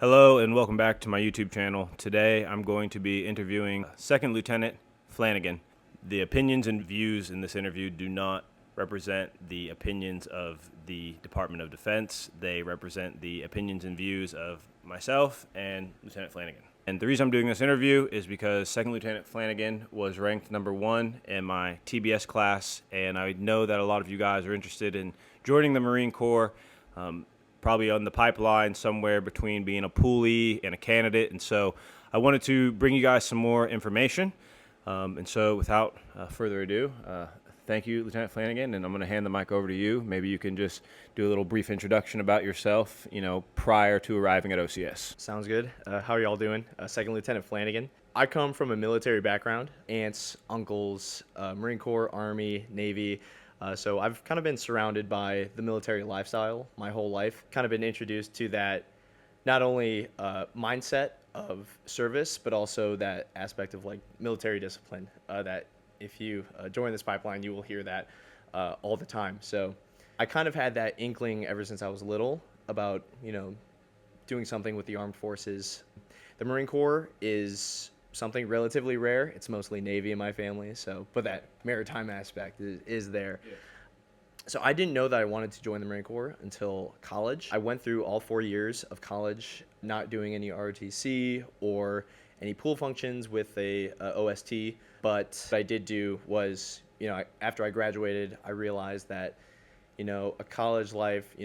Hello and welcome back to my YouTube channel. Today I'm going to be interviewing Second Lieutenant Flanagan. The opinions and views in this interview do not represent the opinions of the Department of Defense. They represent the opinions and views of myself and Lieutenant Flanagan. And the reason I'm doing this interview is because Second Lieutenant Flanagan was ranked #1 in my TBS class, and I know that a lot of you guys are interested in joining the Marine Corps. Probably on the pipeline somewhere between being a poolee and a candidate. And so I wanted to bring you guys some more information. And so without further ado, thank you, Lieutenant Flanagan, and I'm going to hand the mic over to you. Maybe you can just do a little brief introduction about yourself, prior to arriving at OCS. Sounds good. How are y'all doing? Second Lieutenant Flanagan. I come from a military background, aunts, uncles, Marine Corps, Army, Navy. So I've kind of been surrounded by the military lifestyle my whole life. Kind of been introduced to that not only mindset of service, but also that aspect of like military discipline that if you join this pipeline, you will hear that all the time. So I kind of had that inkling ever since I was little about, doing something with the armed forces. The Marine Corps is something relatively rare. It's mostly Navy in my family, but that maritime aspect is there. Yeah. So I didn't know that I wanted to join the Marine Corps until college. I went through all 4 years of college not doing any ROTC or any pool functions with a OST, but what I did do was, after I graduated, I realized that, a college life,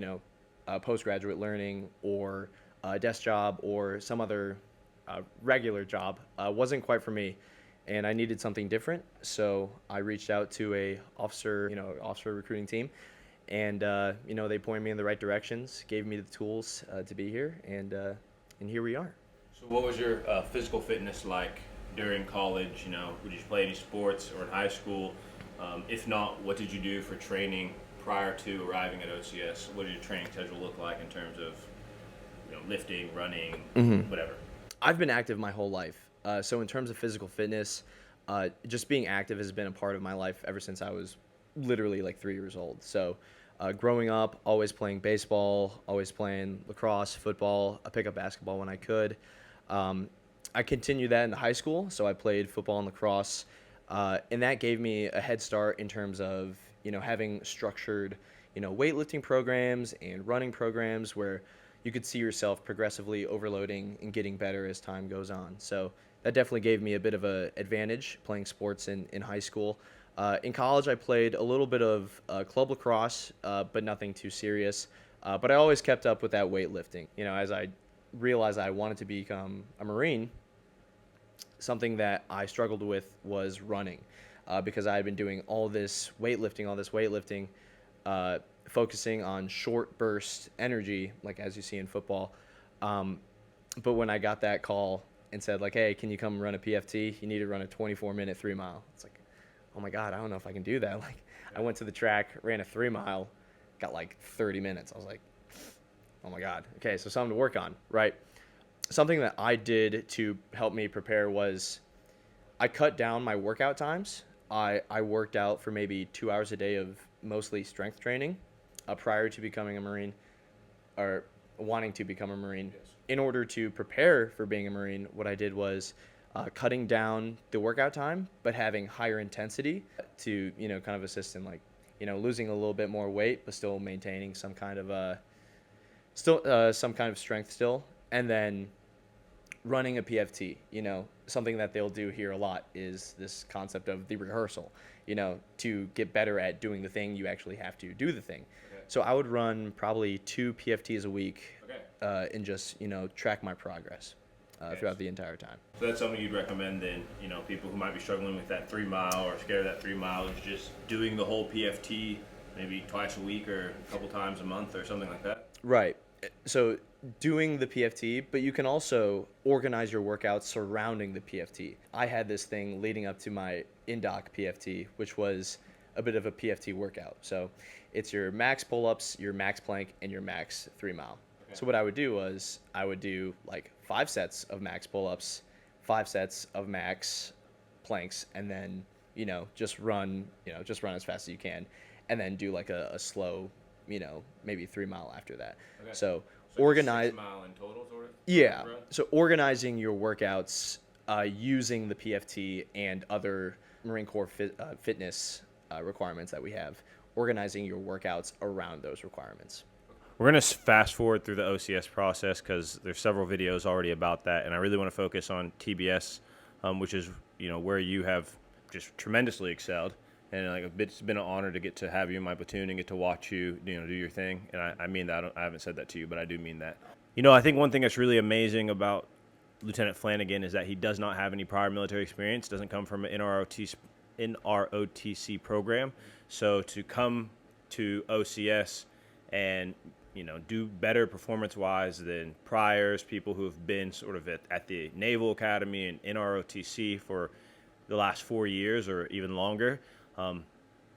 postgraduate learning or a desk job or some other regular job wasn't quite for me, and I needed something different. So I reached out to a officer recruiting team, and they pointed me in the right directions, gave me the tools to be here, and here we are. So what was your physical fitness like during college? Did you play any sports or in high school? If not, what did you do for training prior to arriving at OCS? What did your training schedule look like in terms of lifting, running, whatever? I've been active my whole life. So in terms of physical fitness, just being active has been a part of my life ever since I was literally like 3 years old. So growing up, always playing baseball, always playing lacrosse, football. I pick up basketball when I could. I continued that in high school. So I played football and lacrosse. And that gave me a head start in terms of, having structured, weightlifting programs and running programs where you could see yourself progressively overloading and getting better as time goes on. So that definitely gave me a bit of an advantage playing sports in high school. In college, I played a little bit of club lacrosse, but nothing too serious. But I always kept up with that weightlifting. As I realized I wanted to become a Marine, something that I struggled with was running because I had been doing all this weightlifting, focusing on short burst energy, like as you see in football. But when I got that call and said like, hey, can you come run a PFT? You need to run a 24-minute 3-mile. It's like, oh my God, I don't know if I can do that. Like I went to the track, ran a 3-mile, got like 30 minutes. I was like, oh my God. Okay. So something to work on, right? Something that I did to help me prepare was I cut down my workout times. I worked out for maybe 2 hours a day of mostly strength training prior to becoming a Marine or wanting to become a Marine. Yes. In order to prepare for being a Marine, what I did was cutting down the workout time, but having higher intensity to, kind of assist in like, losing a little bit more weight, but still maintaining some kind of strength still. And then running a PFT, something that they'll do here a lot is this concept of the rehearsal, to get better at doing the thing, you actually have to do the thing. Okay. So I would run probably 2 PFTs a week. Okay. And just, track my progress throughout the entire time. So that's something you'd recommend then, people who might be struggling with that 3-mile or scared of that 3 miles, just doing the whole PFT maybe twice a week or a couple times a month or something like that? Right. So doing the PFT, but you can also organize your workouts surrounding the PFT. I had this thing leading up to my in-dock PFT, which was a bit of a PFT workout. So it's your max pull-ups, your max plank, and your max 3-mile. Okay. So what I would do was I would do like 5 sets of max pull-ups, 5 sets of max planks, and then, just run as fast as you can, and then do like a slow, maybe 3-mile after that. Okay. So organize. 6 mile in total, sort of. Yeah. Run? So organizing your workouts using the PFT and other Marine Corps fitness requirements that we have, organizing your workouts around those requirements. We're going to fast forward through the OCS process because there's several videos already about that, and I really want to focus on TBS, which is where you have just tremendously excelled, and like it's been an honor to get to have you in my platoon and get to watch you do your thing, and I mean that. I haven't said that to you, but I do mean that. I think one thing that's really amazing about Lieutenant Flanagan is that he does not have any prior military experience, doesn't come from an NROTC program, so to come to OCS and do better performance-wise than priors, people who have been sort of at the Naval Academy and NROTC for the last 4 years or even longer.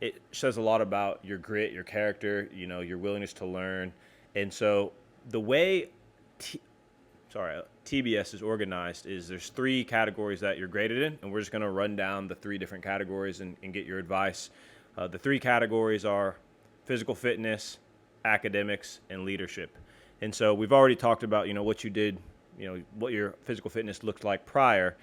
It says a lot about your grit, your character, your willingness to learn. And so the way TBS is organized is there's 3 categories that you're graded in, and we're just going to run down the 3 different categories and get your advice. The 3 categories are physical fitness, academics, and leadership. And so we've already talked about what you did, what your physical fitness looked like prior,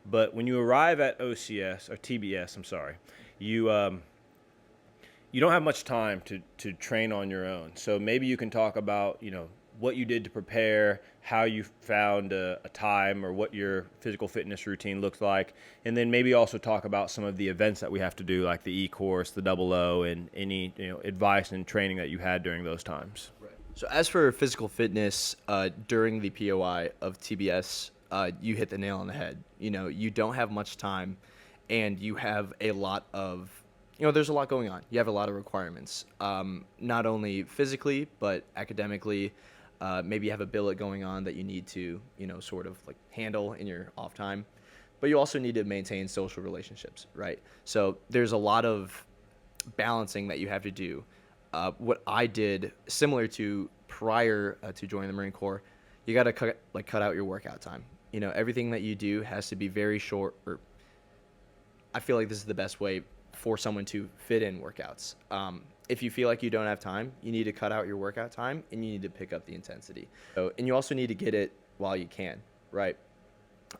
but when you arrive at OCS or TBS, I'm sorry, you don't have much time to train on your own. So maybe you can talk about what you did to prepare, how you found a time, or what your physical fitness routine looked like, and then maybe also talk about some of the events that we have to do, like the E-course, the double O, and any advice and training that you had during those times. Right. So as for physical fitness, during the POI of TBS, you hit the nail on the head. You don't have much time, and you have a lot of there's a lot going on. You have a lot of requirements, not only physically but academically. Maybe you have a billet going on that you need to, sort of like handle in your off time, but you also need to maintain social relationships, right? So there's a lot of balancing that you have to do. What I did, similar to prior to joining the Marine Corps, you got to cut out your workout time. Everything that you do has to be very short, or I feel like this is the best way for someone to fit in workouts. If you feel like you don't have time, you need to cut out your workout time and you need to pick up the intensity. And you also need to get it while you can, right?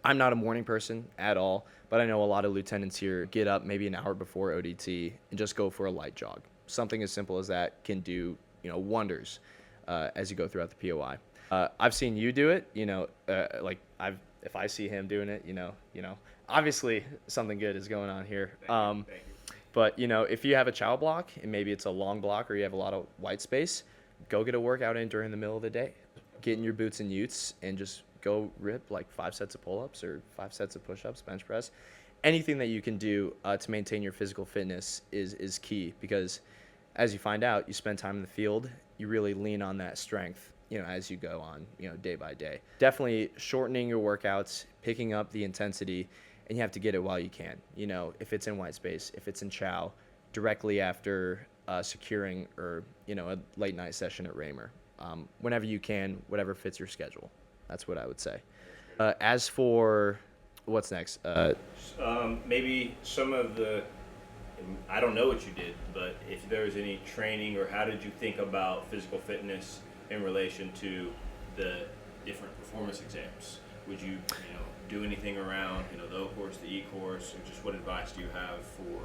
I'm not a morning person at all, but I know a lot of lieutenants here get up maybe an hour before ODT and just go for a light jog. Something as simple as that can do, wonders as you go throughout the POI. I've seen you do it, if I see him doing it, obviously something good is going on here. Thank you. But, if you have a chow block and maybe it's a long block or you have a lot of white space, go get a workout in during the middle of the day. Get in your boots and utes and just go rip like 5 sets of pull-ups or 5 sets of push-ups, bench press. Anything that you can do to maintain your physical fitness is key, because as you find out, you spend time in the field, you really lean on that strength, as you go on, day by day. Definitely shortening your workouts, picking up the intensity, and you have to get it while you can. If it's in white space, if it's in chow, directly after securing or, a late night session at Raymer. Whenever you can, whatever fits your schedule. That's what I would say. As for what's next? Maybe some of the, I don't know what you did, but if there was any training, or how did you think about physical fitness in relation to the different performance exams? Would you, do anything around, the O course, the E course, or just what advice do you have for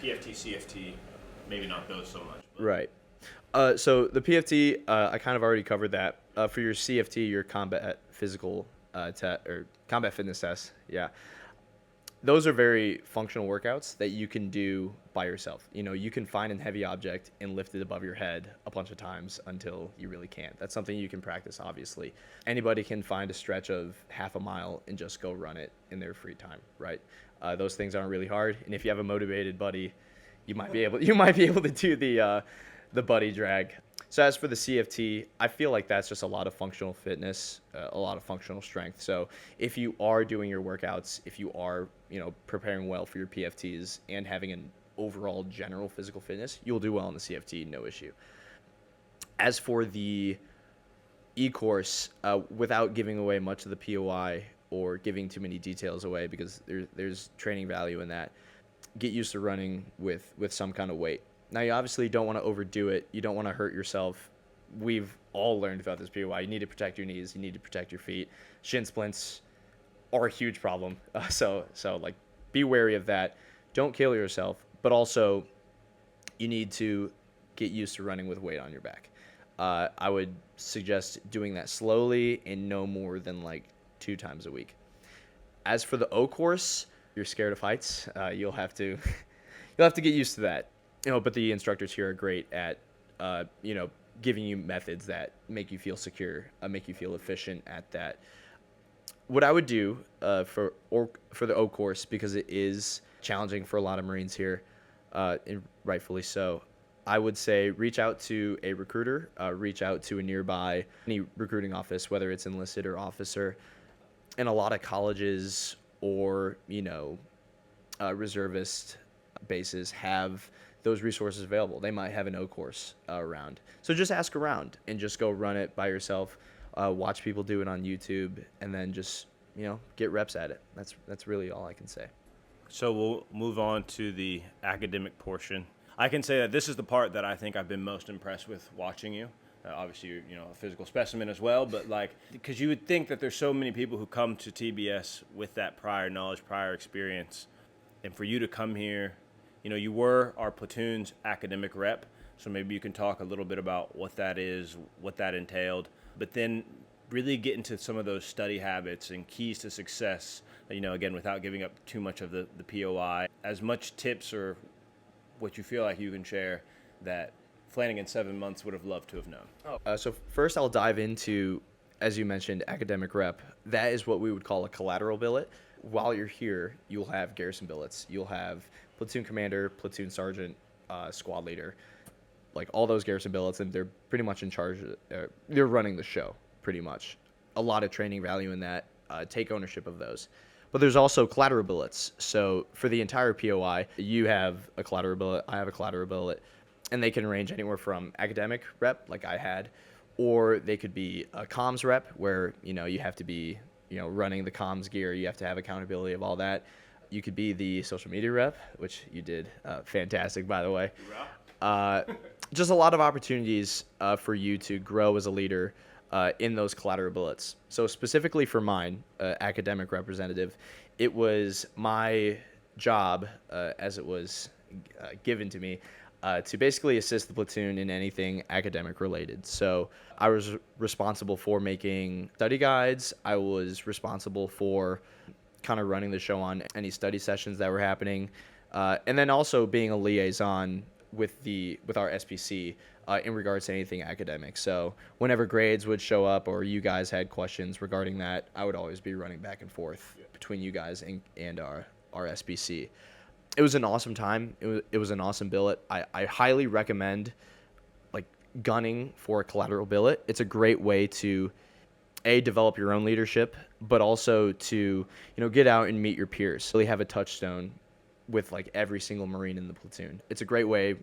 PFT, CFT? Maybe not those so much. But. Right. So the PFT, I kind of already covered that. For your CFT, your combat physical or combat fitness test, yeah. Those are very functional workouts that you can do by yourself. You can find a heavy object and lift it above your head a bunch of times until you really can't. That's something you can practice, obviously. Anybody can find a stretch of half a mile and just go run it in their free time, right? Those things aren't really hard. And if you have a motivated buddy, you might be able to do the buddy drag. So as for the CFT, I feel like that's just a lot of functional fitness, a lot of functional strength. So if you are doing your workouts, if you are, preparing well for your PFTs and having an overall general physical fitness, you'll do well in the CFT, no issue. As for the E-course, without giving away much of the POI or giving too many details away, because there's training value in that, get used to running with some kind of weight. Now, you obviously don't want to overdo it. You don't want to hurt yourself we've all learned throughout this POI. You need to protect your knees. You need to protect your feet. Shin splints are a huge problem. So like, be wary of that. Don't kill yourself, but also you need to get used to running with weight on your back. I would suggest doing that slowly and no more than like 2 times a week. As for the O course, you're scared of heights. You'll have to get used to that. But the instructors here are great at giving you methods that make you feel secure, make you feel efficient at that. What I would do for the O course, because it is challenging for a lot of Marines here, and rightfully so, I would say reach out to a recruiter, reach out to a nearby any recruiting office, whether it's enlisted or officer. And a lot of colleges or reservist bases have those resources available. They might have an O course around. So just ask around and just go run it by yourself. Watch people do it on YouTube, and then just get reps at it. That's really all I can say. So we'll move on to the academic portion. I can say that this is the part that I think I've been most impressed with watching you. Obviously, you're a physical specimen as well, but because you would think that there's so many people who come to TBS with that prior knowledge, prior experience, and for you to come here, you were our platoon's academic rep, so maybe you can talk a little bit about what that is, what that entailed, but then really get into some of those study habits and keys to success, again, without giving up too much of the POI. As much tips or what you feel like you can share that Flanagan 7 months would have loved to have known. So first I'll dive into, as you mentioned, academic rep. That is what we would call a collateral billet. While you're here, you'll have garrison billets. You'll have platoon commander, platoon sergeant, squad leader, like all those garrison billets, and they're pretty much in charge. They're running the show, pretty much. A lot of training value in that. Take ownership of those. But there's also collateral billets. So for the entire POI, you have a collateral billet, I have a collateral billet, and they can range anywhere from academic rep, like I had, or they could be a comms rep, where you have to be running the comms gear, you have to have accountability of all that. You could be the social media rep, which you did fantastic, by the way. Just a lot of opportunities for you to grow as a leader in those collateral billets. So specifically for mine, academic representative, it was my job, as it was given to me, to basically assist the platoon in anything academic related. So I was responsible for making study guides. I was responsible for kind of running the show on any study sessions that were happening, and then also being a liaison with our SPC in regards to anything academic. So whenever grades would show up or you guys had questions regarding that, I would always be running back and forth between you guys and our SPC. It was an awesome time. It was an awesome billet. I highly recommend gunning for a collateral billet. It's a great way to develop your own leadership, but also to get out and meet your peers. Really have a touchstone with every single Marine in the platoon. It's a great way.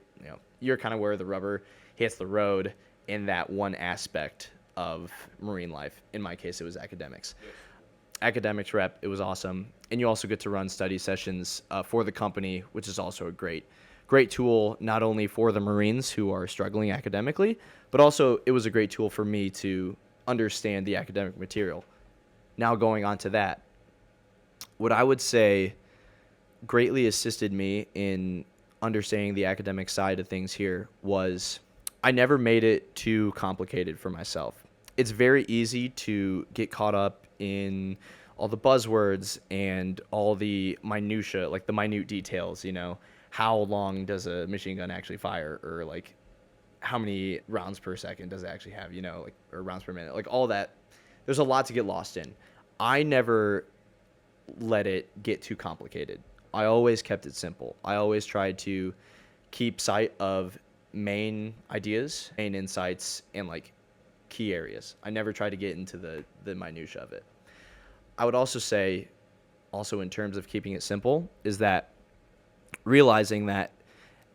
You're kind of where the rubber hits the road in that one aspect of Marine life. In my case, it was academics. Yes. Academics rep, it was awesome. And you also get to run study sessions for the company, which is also a great tool, not only for the Marines who are struggling academically, but also it was a great tool for me to understand the academic material. Now going on to that, what I would say greatly assisted me in understanding the academic side of things here was I never made it too complicated for myself. It's very easy to get caught up in all the buzzwords and all the minutia, the minute details, how long does a machine gun actually fire, or how many rounds per second does it actually have, or rounds per minute, all that. There's a lot to get lost in. I never let it get too complicated. I always kept it simple. I always tried to keep sight of main ideas, main insights, and key areas. I never tried to get into the minutia of it. I would also say, in terms of keeping it simple, is that realizing that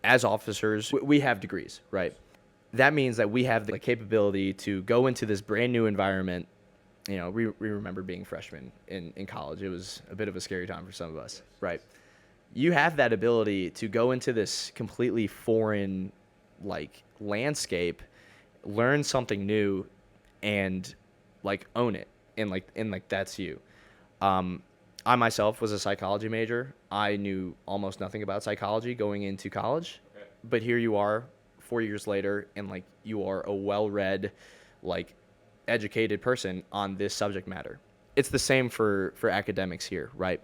as officers, we have degrees, right? That means that we have the capability to go into this brand new environment. We remember being freshmen in college. It was a bit of a scary time for some of us, right? You have that ability to go into this completely foreign landscape, learn something new and like own it, and that's you. I myself was a psychology major. I knew almost nothing about psychology going into college, but here you are 4 years later, and like you are a well-read, like educated person on this subject matter. It's the same for academics here, right?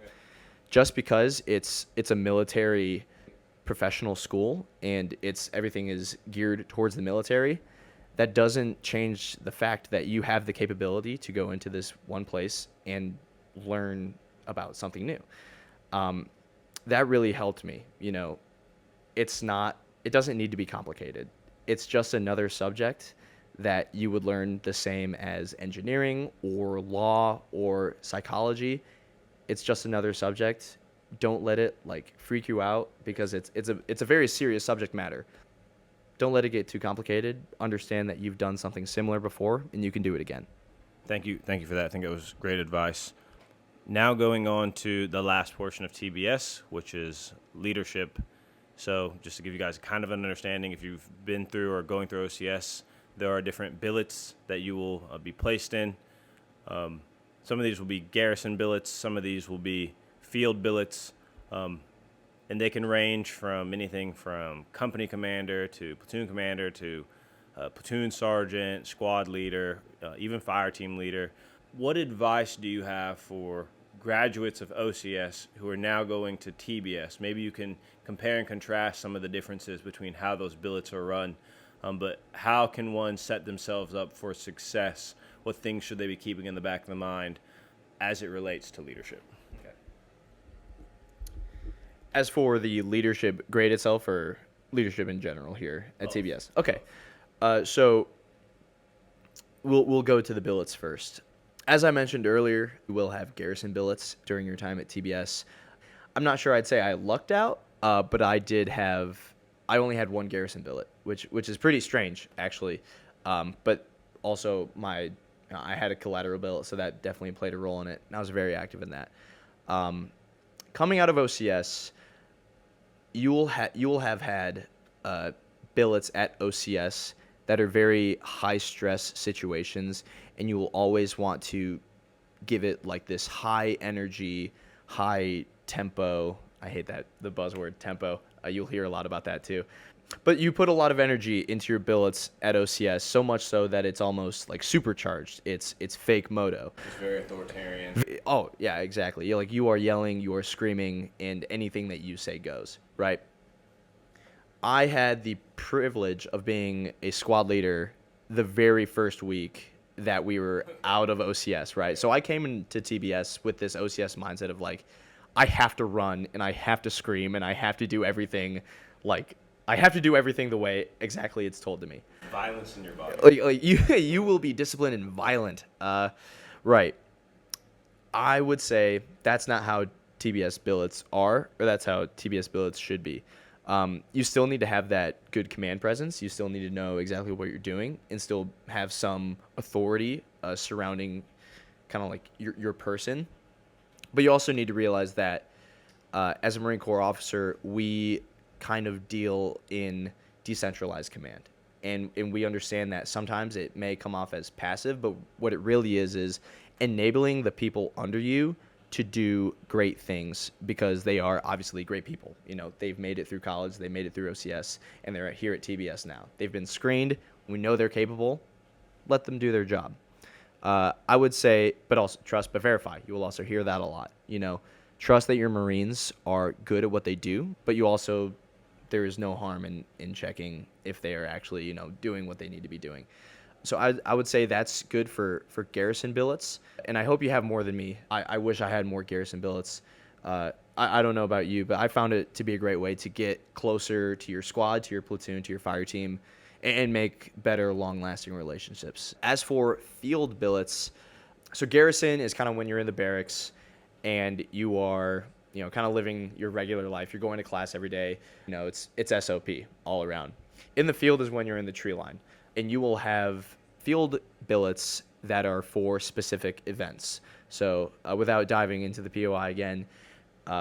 Just because it's a military professional school and everything is geared towards the military, that doesn't change the fact that you have the capability to go into this one place and learn about something new. That really helped me. It doesn't need to be complicated. It's just another subject that you would learn the same as engineering or law or psychology. It's just another subject. Don't let it like freak you out, because it's a very serious subject matter. Don't let it get too complicated. Understand that you've done something similar before and you can do it again. Thank you for that. I think it was great advice. Now going on to the last portion of TBS, which is leadership. So just to give you guys kind of an understanding, if you've been through or going through OCS, there are different billets that you will be placed in. Some of these will be garrison billets. Some of these will be field billets. And they can range from anything from company commander to platoon commander to platoon sergeant, squad leader, even fire team leader. What advice do you have for graduates of OCS who are now going to TBS? Maybe you can compare and contrast some of the differences between how those billets are run, but how can one set themselves up for success? What things should they be keeping in the back of the mind as it relates to leadership? Okay. As for the leadership grade itself, or leadership in general here at TBS? Okay. So we'll go to the billets first. As I mentioned earlier, you will have garrison billets during your time at TBS. I'm not sure I'd say I lucked out, but I only had one garrison billet, which is pretty strange, actually. But also I had a collateral billet, so that definitely played a role in it, and I was very active in that. Coming out of OCS, you will have had billets at OCS that are very high stress situations, and you will always want to give it like this high energy, high tempo. I hate the buzzword tempo. You'll hear a lot about that too. But you put a lot of energy into your billets at OCS, so much so that it's almost like supercharged. It's fake moto. It's very authoritarian. Oh, yeah, exactly. You are yelling, you are screaming, and anything that you say goes, right? I had the privilege of being a squad leader the very first week that we were out of OCS, right? So I came into TBS with this OCS mindset of like, I have to run and I have to scream and I have to do everything the way exactly it's told to me. Violence in your body. Like you will be disciplined and violent. Right. I would say that's not how TBS billets are, or that's how TBS billets should be. You still need to have that good command presence. You still need to know exactly what you're doing and still have some authority surrounding kind of like your person. But you also need to realize that as a Marine Corps officer, we kind of deal in decentralized command. And we understand that sometimes it may come off as passive, but what it really is enabling the people under you to do great things, because they are obviously great people. They've made it through college, they made it through OCS, and they're here at TBS now. They've been screened. We know they're capable. Let them do their job. I would say, but also trust but verify. You will also hear that a lot. Trust that your Marines are good at what they do, but there is no harm in checking if they are actually, doing what they need to be doing. So I would say that's good for garrison billets, and I hope you have more than me. I wish I had more garrison billets. I don't know about you, but I found it to be a great way to get closer to your squad, to your platoon, to your fire team, and make better, long-lasting relationships. As for field billets, so garrison is kind of when you're in the barracks and you are, kind of living your regular life. You're going to class every day. It's SOP all around. In the field is when you're in the tree line, and you will have field billets that are for specific events. So without diving into the POI again,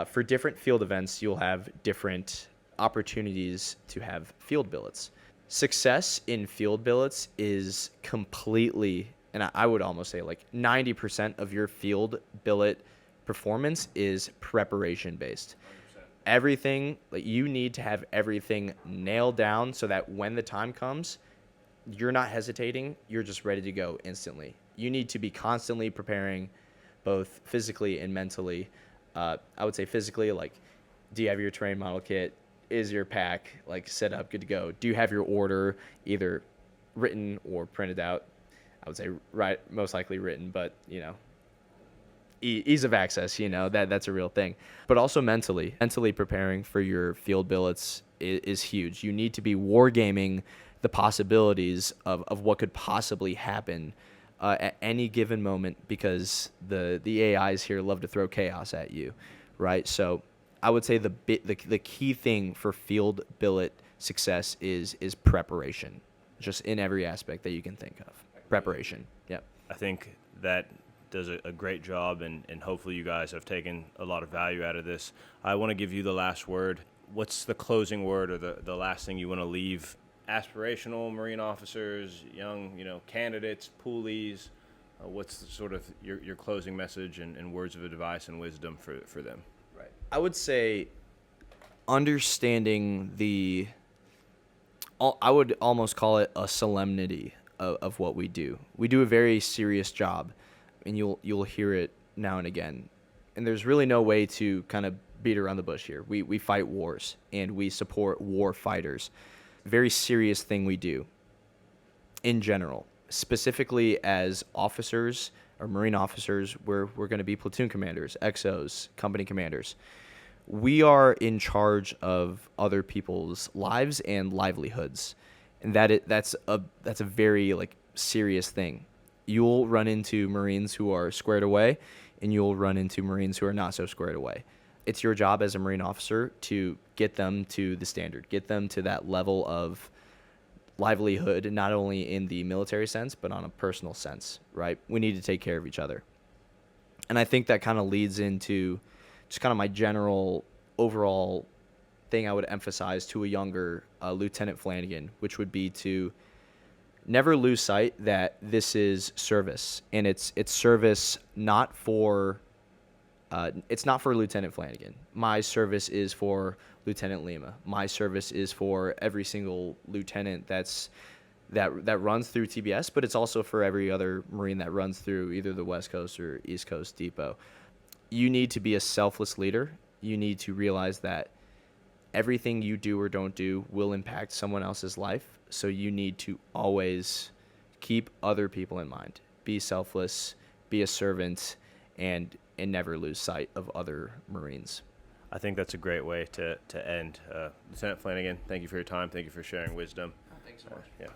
for different field events, you'll have different opportunities to have field billets. Success in field billets is completely, and I would almost say like 90% of your field billet performance is preparation based. Everything, like you need to have everything nailed down so that when the time comes, you're not hesitating, you're just ready to go instantly. You need to be constantly preparing both physically and mentally. I would say physically, like, do you have your terrain model kit? Is your pack like set up, good to go? Do you have your order either written or printed out? I would say most likely written, but ease of access, that's a real thing. But also mentally preparing for your field billets is huge. You need to be wargaming the possibilities of what could possibly happen at any given moment, because the AIs here love to throw chaos at you, right? So I would say the key thing for field billet success is preparation, just in every aspect that you can think of. Preparation. Yep. I think that does a great job, and hopefully you guys have taken a lot of value out of this. I want to give you the last word. What's the closing word, or the last thing you want to leave aspirational Marine officers, young candidates, poolies? What's sort of your closing message and words of advice and wisdom for them? Right. I would say understanding I would almost call it a solemnity of what we do. We do a very serious job, and you'll hear it now and again. And there's really no way to kind of beat around the bush here. We fight wars, and we support war fighters. Very serious thing we do in general. Specifically as officers or Marine officers, we're going to be platoon commanders, XOs, company commanders. We are in charge of other people's lives and livelihoods, and that's a very serious thing. You'll run into Marines who are squared away, and you'll run into Marines who are not so squared away. It's your job as a Marine officer to get them to the standard, get them to that level of livelihood, not only in the military sense, but on a personal sense, right? We need to take care of each other. And I think that kind of leads into just kind of my general overall thing I would emphasize to a younger Lieutenant Flanagan, which would be to never lose sight that this is service, and it's service it's not for Lieutenant Flanagan. My service is for Lieutenant Lima. My service is for every single lieutenant that runs through TBS, but it's also for every other Marine that runs through either the West Coast or East Coast depot. You need to be a selfless leader. You need to realize that everything you do or don't do will impact someone else's life. So you need to always keep other people in mind. Be selfless, be a servant, and never lose sight of other Marines. I think that's a great way to end. Lieutenant Flanagan, thank you for your time. Thank you for sharing wisdom. Thanks so much. Yeah.